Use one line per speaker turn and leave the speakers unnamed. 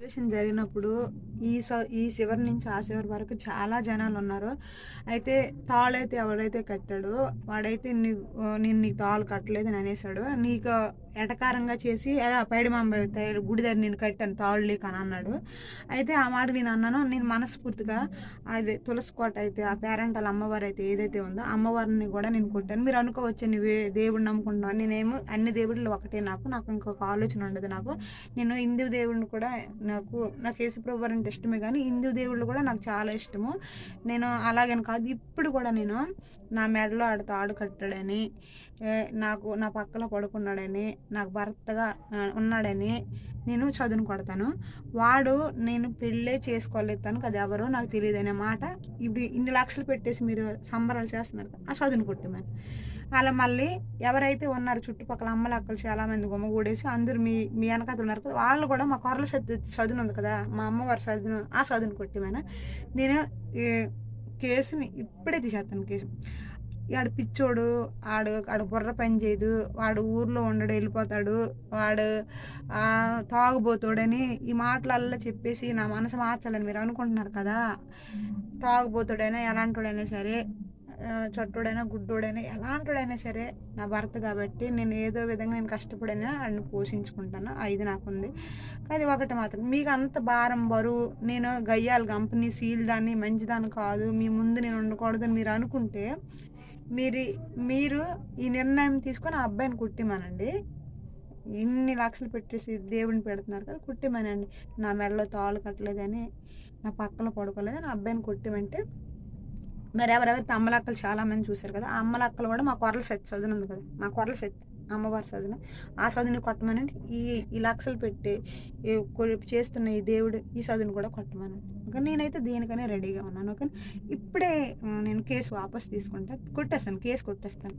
Situation జరిగినప్పుడు ఈ చివరి నుంచి ఆ చివరి వరకు చాలా జనాలున్నారు. అయితే తాళైతే ఎవరైతే కట్టాడో వాడైతే నేను నీకు తాళ్ళు కట్టలేదని అనేసాడు. నీకు ఎటకారంగా చేసి పైడిమాంబ గుడి దగ్గర నేను కట్టాను తాళ్ళు లేక అని అన్నాడు. అయితే ఆ మాట నేను అన్నాను. నేను మనస్ఫూర్తిగా అది తులసి కోట అయితే ఆ పేరెంటాల అమ్మవారు అయితే ఏదైతే ఉందో అమ్మవారిని కూడా నేను కొట్టాను. మీరు అనుకోవచ్చు నువ్వే దేవుడిని నమ్ముకుంటున్నావు. నేనేమో అన్ని దేవుళ్ళు ఒకటే నాకు ఇంకొక ఆలోచన ఉండదు. నేను హిందూ దేవుడిని కూడా నాకు యేసుప్రభు అంటే ఇష్టమే, కానీ హిందూ దేవుళ్ళు కూడా నాకు చాలా ఇష్టము. నేను అలాగని కాదు, ఇప్పుడు కూడా నేను నా మెడలో ఆడ తాడు కట్టాడని, నా పక్కలో పడుకున్నాడని, నాకు భర్తగా ఉన్నాడని నేను చదువును కొడతాను. వాడు నేను పెళ్ళే చేసుకోలేదు, తనకు అది ఎవరో నాకు తెలియదు అనే మాట ఇప్పుడు ఇన్ని లక్షలు పెట్టేసి మీరు సంబరాలు చేస్తున్నారు కదా, ఆ చదువును కొట్టమని. అలా మళ్ళీ ఎవరైతే ఉన్నారో చుట్టుపక్కల అమ్మలు అక్కలు చాలామంది గుమ్మగూడేసి అందరూ మీ మీ వెనకాతలు ఉన్నారు కదా, వాళ్ళు కూడా మా కొరల చదును ఉంది కదా, మా అమ్మవారి చదును, ఆ చదువును కొట్టిమైనా నేను ఈ కేసుని ఇప్పుడే తీసేస్తాను కేసు. ఆడు పిచ్చోడు, ఆడు బుర్ర పని చేయదు, వాడు ఊర్లో ఉండడు వెళ్ళిపోతాడు, వాడు తాగుబోతాడని ఈ మాటలల్లా చెప్పేసి నా మనసు మార్చాలని మీరు అనుకుంటున్నారు కదా. తాగుబోతాడైనా ఎలాంటోడైనా సరే, చట్టోడైనా గుడ్డోడైనా ఎలాంటోడైనా సరే నా భర్త కాబట్టి నేను ఏదో విధంగా నేను కష్టపడైనా వాడిని పోషించుకుంటాను. ఇది నాకుంది. కానీ ఒకటి మాత్రం, మీకు అంత భారం బరువు నేను గయ్యాలి కంపెనీ సీల్ దాన్ని మంచిదాన్ని కాదు, మీ ముందు నేను ఉండకూడదని మీరు అనుకుంటే మీరు ఈ నిర్ణయం తీసుకొని ఆ అబ్బాయిని కుట్టిమానండి. ఇన్ని లక్షలు పెట్టేసి దేవుడిని పెడుతున్నారు కదా, కుట్టిమానండి. నా మెడలో తాళ్ళు కట్టలేదని, నా పక్కన పడుకోలేదని ఆ అబ్బాయిని కుట్టిమంటే మరి ఎవరెవరైతే అమ్మలక్కలు చాలామంది చూశారు కదా, ఆ అమ్మలక్కలు కూడా మా కొరల సత్తి చదును ఉంది కదా, మా కొరల సత్తి అమ్మవారి చదును, ఆ చదువుని కొట్టమనండి. ఈ లక్షలు పెట్టి చేస్తున్న ఈ దేవుడు ఈ చదువుని కూడా కొట్టమనండి. ఓకే, నేనైతే దేనికనే రెడీగా ఉన్నాను. ఓకే, ఇప్పుడే నేను కేసు వాపస్ తీసుకుంటా, కొట్టేస్తాను, కేసు కొట్టేస్తాను.